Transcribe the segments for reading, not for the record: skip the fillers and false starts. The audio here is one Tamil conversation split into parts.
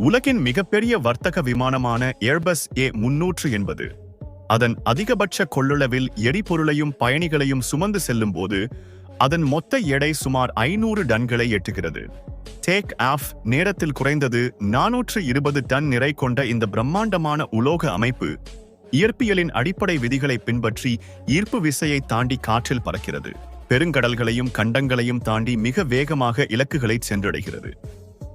உலகின் மிகப்பெரிய வர்த்தக விமானமான ஏர்பஸ் A380 அதன் அதிகபட்ச கொள்ளளவில் எரிபொருளையும் பயணிகளையும் சுமந்து செல்லும் போது அதன் மொத்த எடை சுமார் 500 டன்களை எட்டுகிறது. டேக் ஆஃப் நேரத்தில் குறைந்தது 420 டன் நிறை கொண்ட இந்த பிரம்மாண்டமான உலோக அமைப்பு இயற்பியலின் அடிப்படை விதிகளை பின்பற்றி ஈர்ப்பு விசையை தாண்டி காற்றில் பறக்கிறது. பெருங்கடல்களையும் கண்டங்களையும் தாண்டி மிக வேகமாக இலக்குகளை சென்றடைகிறது.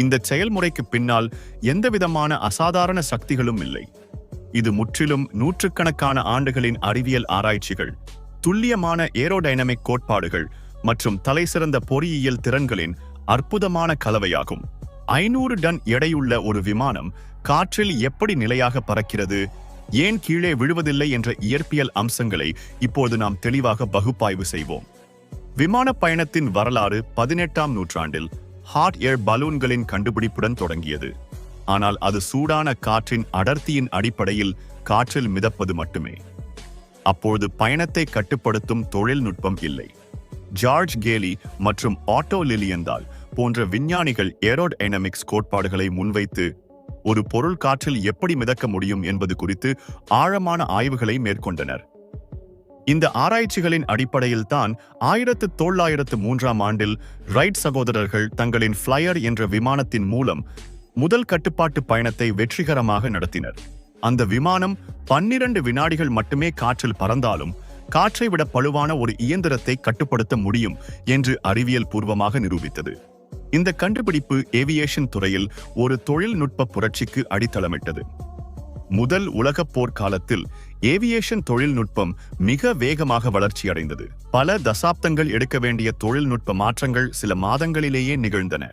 இந்த செயல்முறைக்கு பின்னால் எந்தவிதமான அசாதாரண சக்திகளும் இல்லை. இது முற்றிலும் நூற்றுக்கணக்கான ஆண்டுகளின் அறிவியல் ஆராய்ச்சிகள், துல்லியமான ஏரோடைனமிக் கோட்பாடுகள் மற்றும் தலைசிறந்த பொறியியல் திறன்களின் அற்புதமான கலவையாகும். 500 டன் எடையுள்ள ஒரு விமானம் காற்றில் எப்படி நிலையாக பறக்கிறது, ஏன் கீழே விழுவதில்லை என்ற இயற்பியல் அம்சங்களை இப்போது நாம் தெளிவாக பகுப்பாய்வு செய்வோம். விமான பயணத்தின் வரலாறு 18ஆம் நூற்றாண்டில் ஹாட் ஏர் பலூன்களின் கண்டுபிடிப்புடன் தொடங்கியது. ஆனால் அது சூடான காற்றின் அடர்த்தியின் அடிப்படையில் காற்றில் மிதப்பது மட்டுமே. அப்போது பயணத்தை கட்டுப்படுத்தும் தொழில்நுட்பம் இல்லை. ஜார்ஜ் கேலி மற்றும் ஆட்டோ லிலியந்தால் போன்ற விஞ்ஞானிகள் ஏரோடைனமிக்ஸ் கோட்பாடுகளை முன்வைத்து ஒரு பொருள் காற்றில் எப்படி மிதக்க முடியும் என்பது குறித்து ஆழமான ஆய்வுகளை மேற்கொண்டனர். இந்த ஆராய்ச்சிகளின் அடிப்படையில் தான் 1903ஆம் ஆண்டில் ரைட் சகோதரர்கள் தங்களின் ஃப்ளையர் என்ற விமானத்தின் மூலம் முதல் கட்டுப்பாட்டு பயணத்தை வெற்றிகரமாக நடத்தினர். அந்த விமானம் 12 வினாடிகள் மட்டுமே காற்றில் பறந்தாலும் காற்றை விட பளுவான ஒரு இயந்திரத்தை கட்டுப்படுத்த முடியும் என்று அறிவியல் பூர்வமாக நிரூபித்தது. இந்த கண்டுபிடிப்பு ஏவியேஷன் துறையில் ஒரு தொழில்நுட்ப புரட்சிக்கு அடித்தளமிட்டது. முதல் உலகப் போர் காலத்தில் ஏவியேஷன் தொழில்நுட்பம் மிக வேகமாக வளர்ச்சியடைந்தது. பல தசாப்தங்கள் எடுக்க வேண்டிய தொழில்நுட்ப மாற்றங்கள் சில மாதங்களிலேயே நிகழ்ந்தன.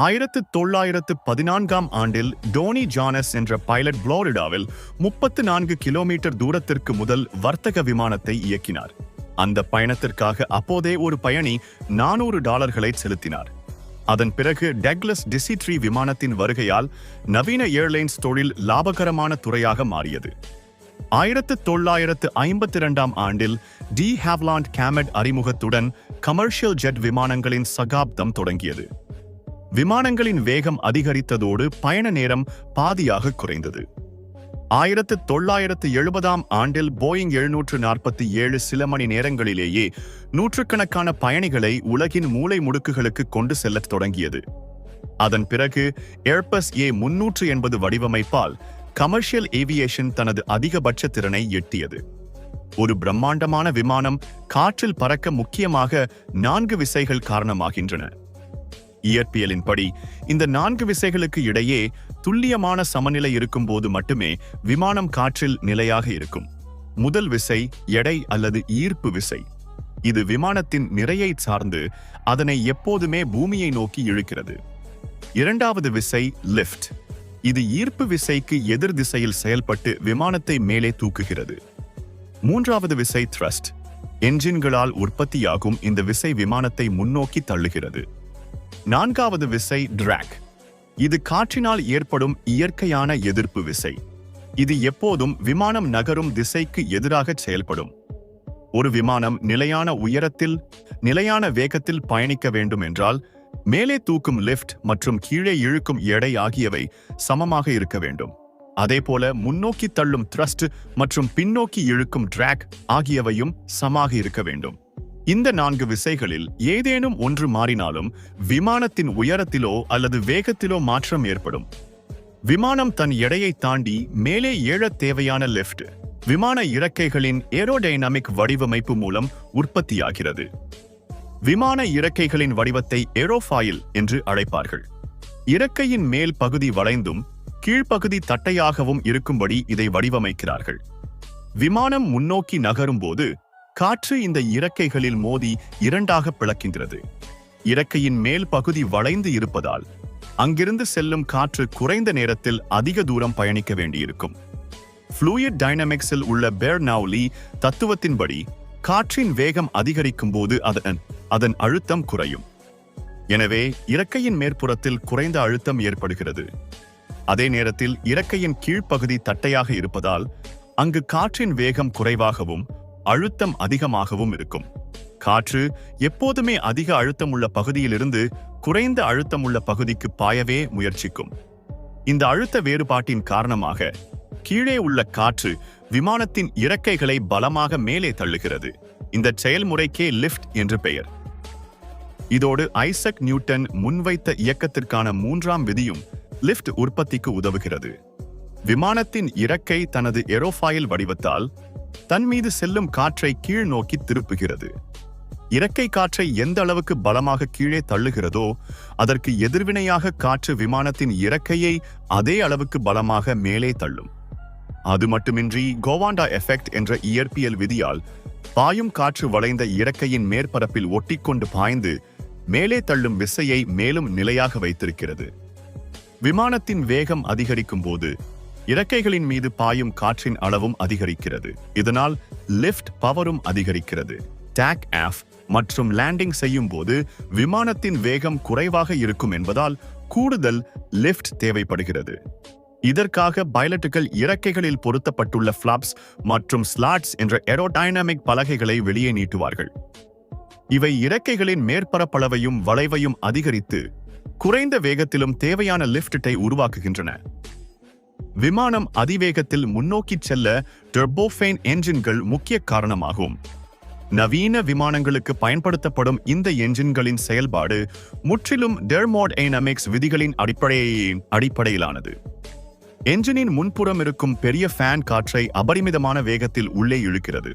1914ஆம் ஆண்டில் டோனி ஜானஸ் என்ற பைலட் புளோரிடாவில் 34 கிலோமீட்டர் தூரத்திற்கு முதல் வர்த்தக விமானத்தை இயக்கினார். அந்த பயணத்திற்காக அப்போதே ஒரு பயணி $400 செலுத்தினார். அதன் பிறகு டக்ளஸ் DC-3 விமானத்தின் வருகையால் நவீன ஏர்லைன்ஸ் தொழில் லாபகரமான துறையாக மாறியது. 1952ஆம் ஆண்டில் டி ஹாவ்லாண்ட் கேமெட் அறிமுகத்துடன் கமர்ஷியல் ஜெட் விமானங்களின் சகாப்தம் தொடங்கியது. விமானங்களின் வேகம் அதிகரித்ததோடு பயண நேரம் பாதியாக குறைந்தது. 1970ஆம் ஆண்டில் போயிங் 747 சில மணி நேரங்களிலேயே நூற்றுக்கணக்கான பயணிகளை உலகின் மூலை முடுக்குகளுக்கு கொண்டு செல்லத் தொடங்கியது. அதன் பிறகு ஏர்பஸ் A380 வடிவமைப்பால் கமர்ஷியல் ஏவியேஷன் தனது அதிகபட்ச திறனை எட்டியது. ஒரு பிரம்மாண்டமான விமானம் காற்றில் பறக்க முக்கியமாக 4 விசைகள் காரணமாகின்றன. இயற்பியலின்படி இந்த 4 விசைகளுக்கு இடையே துல்லியமான சமநிலை இருக்கும் போது மட்டுமே விமானம் காற்றில் நிலையாக இருக்கும். முதல் விசை எடை அல்லது ஈர்ப்பு விசை. இது விமானத்தின் நிறையை சார்ந்து அதனை எப்போதுமே பூமியை நோக்கி இழுக்கிறது. இரண்டாவது விசை லிஃப்ட். இது ஈர்ப்பு விசைக்கு எதிர் திசையில் செயல்பட்டு விமானத்தை மேலே தூக்குகிறது. மூன்றாவது விசை த்ரஸ்ட். என்ஜின்களால் உற்பத்தியாகும் இந்த விசை விமானத்தை முன்னோக்கி தள்ளுகிறது. நான்காவது விசை டிராக். இது காற்றினால் ஏற்படும் இயற்கையான எதிர்ப்பு விசை. இது எப்போதும் விமானம் நகரும் திசைக்கு எதிராக செயல்படும். ஒரு விமானம் நிலையான உயரத்தில் நிலையான வேகத்தில் பயணிக்க வேண்டும் என்றால் மேலே தூக்கும் லிஃப்ட் மற்றும் கீழே இழுக்கும் எடை ஆகியவை சமமாக இருக்க வேண்டும். அதேபோல முன்னோக்கி தள்ளும் த்ரஸ்ட் மற்றும் பின்னோக்கி இழுக்கும் டிராக் ஆகியவையும் சமமாக இருக்க வேண்டும். இந்த 4 விசைகளில் ஏதேனும் ஒன்று மாறினாலும் விமானத்தின் உயரத்திலோ அல்லது வேகத்திலோ மாற்றம் ஏற்படும். விமானம் தன் எடையை தாண்டி மேலே ஏழத் தேவையான லிஃப்ட் விமான இறக்கைகளின் ஏரோடைனமிக் வடிவமைப்பு மூலம் உற்பத்தியாகிறது. விமான இறக்கைகளின் வடிவத்தை ஏரோஃபாயில் என்று அழைப்பார்கள். இறக்கையின் மேல் பகுதி வளைந்தும் கீழ்ப்பகுதி தட்டையாகவும் இருக்கும்படி இதை வடிவமைக்கிறார்கள். விமானம் முன்னோக்கி நகரும் போது காற்று இந்த இறக்கைகளில் மோதி இரண்டாக பிளக்கின்றது. இறக்கையின் மேல் பகுதி வளைந்து இருப்பதால் அங்கிருந்து செல்லும் காற்று குறைந்த நேரத்தில் அதிக தூரம் பயணிக்க வேண்டியிருக்கும். ஃப்ளூயிட் டைனமிக்ஸில் உள்ள பெர்னௌலி தத்துவத்தின்படி காற்றின் வேகம் அதிகரிக்கும் போது அதன் அழுத்தம் குறையும். எனவே இறக்கையின் மேற்புறத்தில் குறைந்த அழுத்தம் ஏற்படுகிறது. அதே நேரத்தில் இறக்கையின் கீழ்ப்பகுதி தட்டையாக இருப்பதால் அங்கு காற்றின் வேகம் குறைவாகவும் அழுத்தம் அதிகமாகவும் இருக்கும். காற்று எப்போதுமே அதிக அழுத்தம் உள்ள பகுதியிலிருந்து குறைந்த அழுத்தம் உள்ள பகுதிக்கு பாயவே முயற்சிக்கும். இந்த அழுத்த வேறுபாட்டின் காரணமாக கீழே உள்ள காற்று விமானத்தின் இறக்கைகளை பலமாக மேலே தள்ளுகிறது. இந்த செயல்முறைக்கே லிஃப்ட் என்று பெயர். இதோடு ஐசக் நியூட்டன் முன்வைத்த இயக்கத்திற்கான 3ஆம் விதியும் லிஃப்ட் உற்பத்திக்கு உதவுகிறது. விமானத்தின் இறக்கை தனது ஏரோஃபாயில் வடிவத்தால் தன் மீது செல்லும் காற்றை கீழ் நோக்கி திருப்புகிறது. இறக்கை காற்றை எந்த அளவுக்கு பலமாக கீழே தள்ளுகிறதோ அதற்கு எதிர்வினையாக காற்று விமானத்தின் இறக்கையை அதே அளவுக்கு பலமாக மேலே தள்ளும். அது மட்டுமின்றி கோவாண்டா எஃபெக்ட் என்ற இயற்பியல் விதியால் பாயும் காற்று வளைந்த இறக்கையின் மேற்பரப்பில் ஒட்டிக்கொண்டு பாய்ந்து மேலே தள்ளும் விசையை மேலும் நிலையாக வைத்திருக்கிறது. விமானத்தின் வேகம் அதிகரிக்கும் போது இறக்கைகளின் மீது பாயும் காற்றின் அளவும் அதிகரிக்கிறது. இதனால் லிஃப்ட் பவரும் அதிகரிக்கிறது. டேக் ஆஃப் மற்றும் லேண்டிங் செய்யும் போது விமானத்தின் வேகம் குறைவாக இருக்கும் என்பதால் கூடுதல் லிஃப்ட் தேவைப்படுகிறது. இதற்காக பைலட்டுகள் இறக்கைகளில் பொருத்தப்பட்டுள்ள ஃபிளாப்ஸ் மற்றும் ஸ்லாட்ஸ் என்ற ஏரோடைனமிக் பலகைகளை வெளியே நீட்டுவார்கள். இவை இறக்கைகளின் மேற்பரப்பளவையும் வளைவையும் அதிகரித்து குறைந்த வேகத்திலும் தேவையான லிஃப்ட்டை உருவாக்குகின்றன. விமானம் அதிவேகத்தில் முன்னோக்கிச் செல்ல டர்போஃபேன் என்ஜின்கள் முக்கிய காரணமாகும். நவீன விமானங்களுக்கு பயன்படுத்தப்படும் இந்த என்ஜின்களின் செயல்பாடு முற்றிலும் தெர்மோடைனமிக்ஸ் விதிகளின் அடிப்படையிலானது. என்ஜினின் முன்புறம் இருக்கும் பெரிய ஃபேன் காற்றை அபரிமிதமான வேகத்தில் உள்ளே இழுக்கிறது.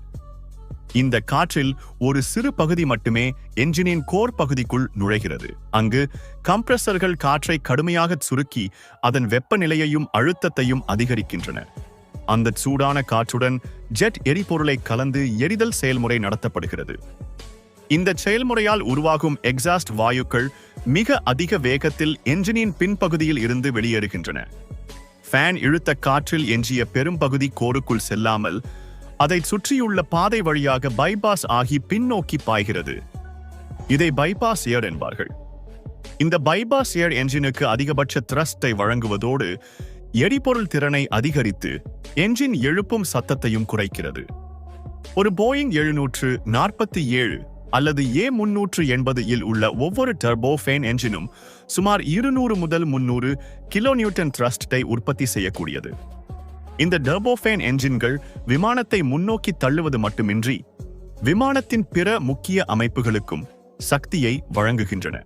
இந்த காற்றில் ஒரு சிறு பகுதி மட்டுமே என்ஜினின் கோர் பகுதிக்குள் நுழைகிறது. அங்கு கம்ப்ரஸர்கள் காற்றை கடுமையாக சுருக்கி அதன் வெப்பநிலையையும் அழுத்தத்தையும் அதிகரிக்கின்றன. அந்த சூடான காற்றுடன் ஜெட் எரிபொருளை கலந்து எரிதல் செயல்முறை நடத்தப்படுகிறது. இந்த செயல்முறையால் உருவாகும் எக்ஸாஸ்ட் வாயுக்கள் மிக அதிக வேகத்தில் என்ஜினின் பின்பகுதியில் இருந்து வெளியேறுகின்றன. ஃபேன் இழுத்த காற்றில் எஞ்சிய பெரும்பகுதி கோருக்குள் செல்லாமல் அதை சுற்றியுள்ள பாதை வழியாக பைபாஸ் ஆகி பின்னோக்கி பாய்கிறது. இதை பைபாஸ் ஏர் என்பார்கள். இந்த பைபாஸ் ஏர் என்ஜினுக்கு அதிகபட்ச த்ரஸ்டை வழங்குவதோடு எரிபொருள் திறனை அதிகரித்து என்ஜின் எழுப்பும் சத்தத்தையும் குறைக்கிறது. ஒரு போயிங் 747 அல்லது A380 இல் உள்ள ஒவ்வொரு டர்போஃபேன் என்ஜினும் சுமார் 200 முதல் 300 கிலோநியூட்டன் த்ரஸ்டை உற்பத்தி செய்யக்கூடியது. இந்த டர்போஃபேன் என்ஜின்கள் விமானத்தை முன்னோக்கி தள்ளுவது மட்டுமின்றி விமானத்தின் பிற முக்கிய அமைப்புகளுக்கும் சக்தியை வழங்குகின்றன.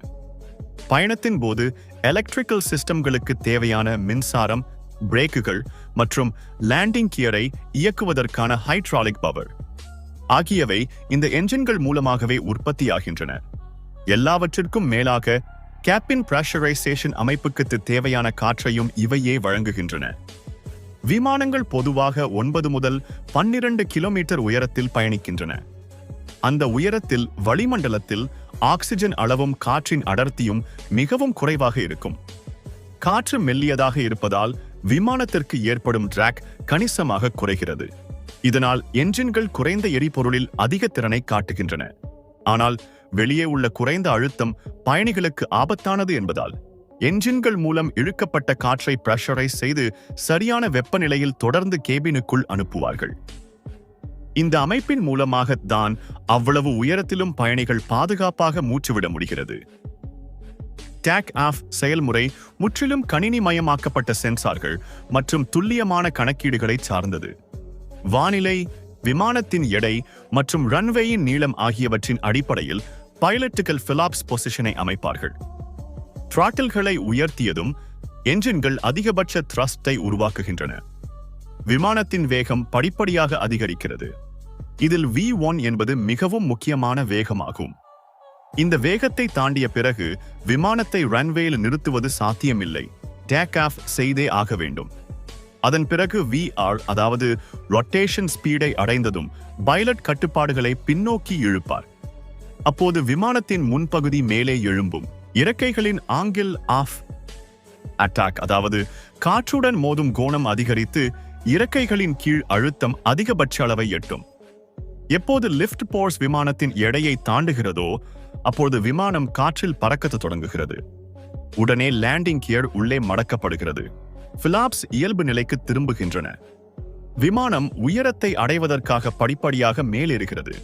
பயணத்தின் போது எலக்ட்ரிக்கல் சிஸ்டம்களுக்கு தேவையான மின்சாரம், பிரேக்குகள் மற்றும் லேண்டிங் கியரை இயக்குவதற்கான ஹைட்ராலிக் பவர் ஆகியவை இந்த என்ஜின்கள் மூலமாகவே உற்பத்தியாகின்றன. எல்லாவற்றிற்கும் மேலாக கேபின் பிரஷரைசேஷன் அமைப்புக்கு தேவையான காற்றையும் இவையே வழங்குகின்றன. விமானங்கள் பொதுவாக 9 முதல் 12 கிலோமீட்டர் உயரத்தில் பயணிக்கின்றன. அந்த உயரத்தில் வளிமண்டலத்தில் ஆக்சிஜன் அளவும் காற்றின் அடர்த்தியும் மிகவும் குறைவாக இருக்கும். காற்று மெல்லியதாக இருப்பதால் விமானத்திற்கு ஏற்படும் டிராக் கணிசமாக குறைகிறது. இதனால் என்ஜின்கள் குறைந்த எரிபொருளில் அதிக திறனை காட்டுகின்றன. ஆனால் வெளியே உள்ள குறைந்த அழுத்தம் பயணிகளுக்கு ஆபத்தானது என்பதால் என்ஜின்கள் மூலம் இழுக்கப்பட்ட காற்றை பிரஷரைஸ் செய்து சரியான வெப்பநிலையில் தொடர்ந்து கேபினுக்குள் அனுப்புவார்கள். இந்த அமைப்பின் மூலமாக தான் அவ்வளவு உயரத்திலும் பயணிகள் பாதுகாப்பாக மூச்சுவிட முடிகிறது. டேக் ஆஃப் செயல்முறை முற்றிலும் கணினிமயமாக்கப்பட்ட சென்சார்கள் மற்றும் துல்லியமான கணக்கீடுகளை சார்ந்தது. வானிலை, விமானத்தின் எடை மற்றும் ரன்வேயின் நீளம் ஆகியவற்றின் அடிப்படையில் பைலட்டுகள் ஃபிலாப்ஸ் பொசிஷனை அமைப்பார்கள். த்ராட்டில்களை உயர்த்தியதும் என்ஜின்கள் அதிகபட்ச த்ரஸ்டை உருவாக்குகின்றன. விமானத்தின் வேகம் படிப்படியாக அதிகரிக்கிறது. இதில் V1 என்பது மிகவும் முக்கியமான வேகமாகும். இந்த வேகத்தை தாண்டிய பிறகு விமானத்தை ரன்வேயில் நிறுத்துவது சாத்தியமில்லை. டேக் ஆஃப் செய்தே ஆக வேண்டும். அதன் பிறகு VR அதாவது ரொட்டேஷன் ஸ்பீடை அடைந்ததும் பைலட் கட்டுப்பாடுகளை பின்னோக்கி இழுப்பார். அப்போது விமானத்தின் முன்பகுதி மேலே எழும்பும். இறக்கைகளின் ஆங்கிள் ஆஃப் அட்டாக் அதாவது காற்றுடன் மோதும் கோணம் அதிகரித்து இறக்கைகளின் கீழ் அழுத்தம் அதிகபட்ச அளவை எட்டும். எப்போது லிஃப்ட் போர்ஸ் விமானத்தின் எடையை தாண்டுகிறதோ அப்போது விமானம் காற்றில் பறக்கத் தொடங்குகிறது. உடனே லேண்டிங் கியர் உள்ளே மடக்கப்படுகிறது. ஃபிலாப்ஸ் இயல்பு நிலைக்கு திரும்புகின்றன. விமானம் உயரத்தை அடைவதற்காக படிப்படியாக மேலேறுகிறது.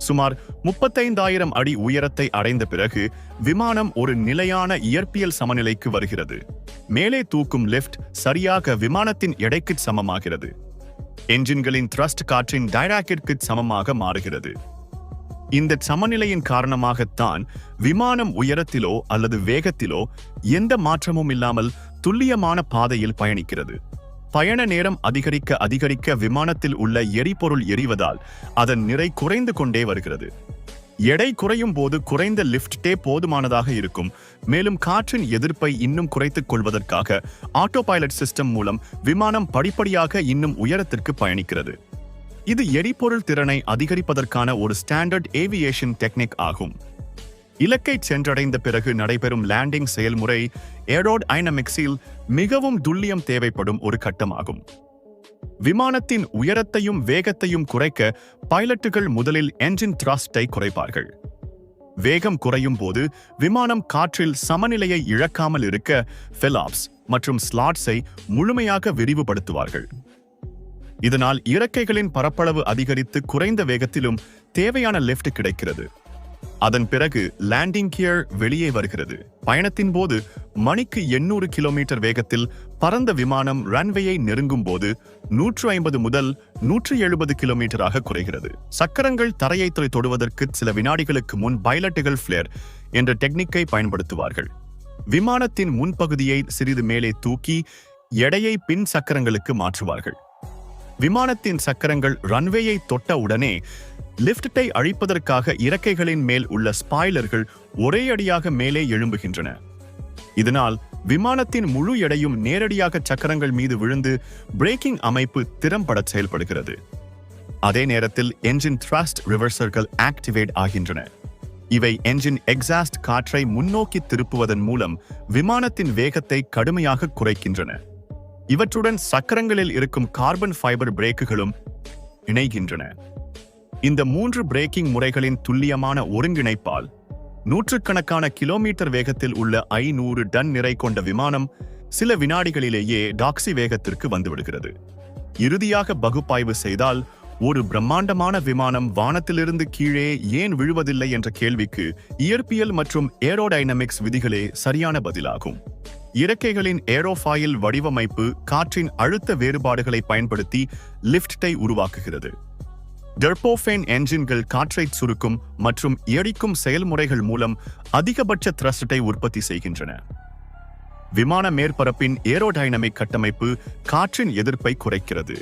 சுமார் 35,000 அடி உயரத்தை அடைந்த பிறகு விமானம் ஒரு நிலையான இயற்பியல் சமநிலைக்கு வருகிறது. மேலே தூக்கும் லிஃப்ட் சரியாக விமானத்தின் எடைக்கு சமமாகிறது. என்ஜின்களின் த்ரஸ்ட் காற்றின் டைராக்கிற்கு சமமாக மாறுகிறது. இந்த சமநிலையின் காரணமாகத்தான் விமானம் உயரத்திலோ அல்லது வேகத்திலோ எந்த மாற்றமும் இல்லாமல் துல்லியமான பாதையில் பயணிக்கிறது. பயண நேரம் அதிகரிக்க அதிகரிக்க விமானத்தில் உள்ள எரிபொருள் எரிவதால் அதன் நிறை குறைந்து கொண்டே வருகிறது. எடை குறையும் போது குறைந்த லிஃப்டே போதுமானதாக இருக்கும். மேலும் காற்றின் எதிர்ப்பை இன்னும் குறைத்துக் கொள்வதற்காக ஆட்டோ பைலட் சிஸ்டம் மூலம் விமானம் படிப்படியாக இன்னும் உயரத்திற்கு பயணிக்கிறது. இது எரிபொருள் திறனை அதிகரிப்பதற்கான ஒரு ஸ்டாண்டர்ட் ஏவியேஷன் டெக்னிக் ஆகும். இலக்கை சென்றடைந்த பிறகு நடைபெறும் லேண்டிங் செயல்முறை ஏரோடைனமிக்ஸில் மிகவும் துல்லியம் தேவைப்படும் ஒரு கட்டமாகும். விமானத்தின் உயரத்தையும் வேகத்தையும் குறைக்க பைலட்டுகள் முதலில் என்ஜின் த்ரஸ்டை குறைப்பார்கள். வேகம் குறையும் போது விமானம் காற்றில் சமநிலையை இழக்காமல் இருக்க ஃபெலாப்ஸ் மற்றும் ஸ்லாட்ஸை முழுமையாக விரிவுபடுத்துவார்கள். இதனால் இறக்கைகளின் பரப்பளவு அதிகரித்து குறைந்த வேகத்திலும் தேவையான லிஃப்ட் கிடைக்கிறது. அதன் பிறகு லேண்டிங் கியர் வெளியே வருகிறது. பயணத்தின் போது மணிக்கு 800 கிலோமீட்டர் வேகத்தில் பறந்த விமானம் ரன்வேயை நெருங்கும் போது 150 முதல் 170 கிலோமீட்டராக குறைகிறது. சக்கரங்கள் தரையை தொடுவதற்கு சில வினாடிகளுக்கு முன் பைலட்டுகள் ஃபிளேர் என்ற டெக்னிக்கை பயன்படுத்துவார்கள். விமானத்தின் முன்பகுதியை சிறிது மேலே தூக்கி எடையை பின் சக்கரங்களுக்கு மாற்றுவார்கள். விமானத்தின் சக்கரங்கள் ரன்வேயை தொட்ட உடனே லிஃப்டை அழிப்பதற்காக இறக்கைகளின் மேல் உள்ள ஸ்பாய்லர்கள் ஒரே அடியாக மேலே எழும்புகின்றன. இதனால் விமானத்தின் முழு எடையும் நேரடியாக சக்கரங்கள் மீது விழுந்து பிரேக்கிங் அமைப்பு திறம்பட செயல்படுகிறது. அதே நேரத்தில் என்ஜின் த்ரஸ்ட் ரிவர்சர்கள் ஆக்டிவேட் ஆகின்றன. இவை என்ஜின் எக்ஸாஸ்ட் காற்றை முன்னோக்கி திருப்புவதன் மூலம் விமானத்தின் வேகத்தை கடுமையாக குறைக்கின்றன. இவற்றுடன் சக்கரங்களில் இருக்கும் கார்பன் ஃபைபர் பிரேக்குகளும் இணைகின்றன. இந்த 3 பிரேக்கிங் முறைகளின் துல்லியமான ஒருங்கிணைப்பால் நூற்றுக்கணக்கான கிலோமீட்டர் வேகத்தில் உள்ள 500 டன் நிறை கொண்ட விமானம் சில வினாடிகளிலேயே டாக்ஸி வேகத்திற்கு வந்துவிடுகிறது. இறுதியாக பகுப்பாய்வு செய்தால் ஒரு பிரம்மாண்டமான விமானம் வானத்திலிருந்து கீழே ஏன் விழுவதில்லை என்ற கேள்விக்கு இயற்பியல் மற்றும் ஏரோடைனமிக்ஸ் விதிகளே சரியான பதிலாகும். இறக்கைகளின் ஏரோஃபாயில் வடிவமைப்பு காற்றின் அழுத்த வேறுபாடுகளை பயன்படுத்தி லிஃப்டை உருவாக்குகிறது. டர்போஃபேன் என்ஜின்கள் காற்றை சுருக்கும் மற்றும் எரிக்கும் செயல்முறைகள் மூலம் அதிகபட்ச த்ரஸ்டை உற்பத்தி செய்கின்றன. விமான மேற்பரப்பின் ஏரோடைனமிக் கட்டமைப்பு காற்றின் எதிர்ப்பை குறைக்கிறது.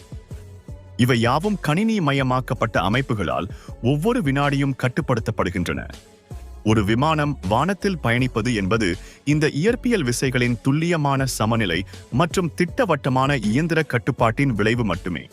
இவை யாவும் கணினி மயமாக்கப்பட்ட அமைப்புகளால் ஒவ்வொரு வினாடியும் கட்டுப்படுத்தப்படுகின்றன. ஒரு விமானம் வானத்தில் பயணிப்பது என்பது இந்த இயற்பியல் விசைகளின் துல்லியமான சமநிலை மற்றும் திட்டவட்டமான இயந்திர கட்டுப்பாட்டின் விளைவு மட்டுமே.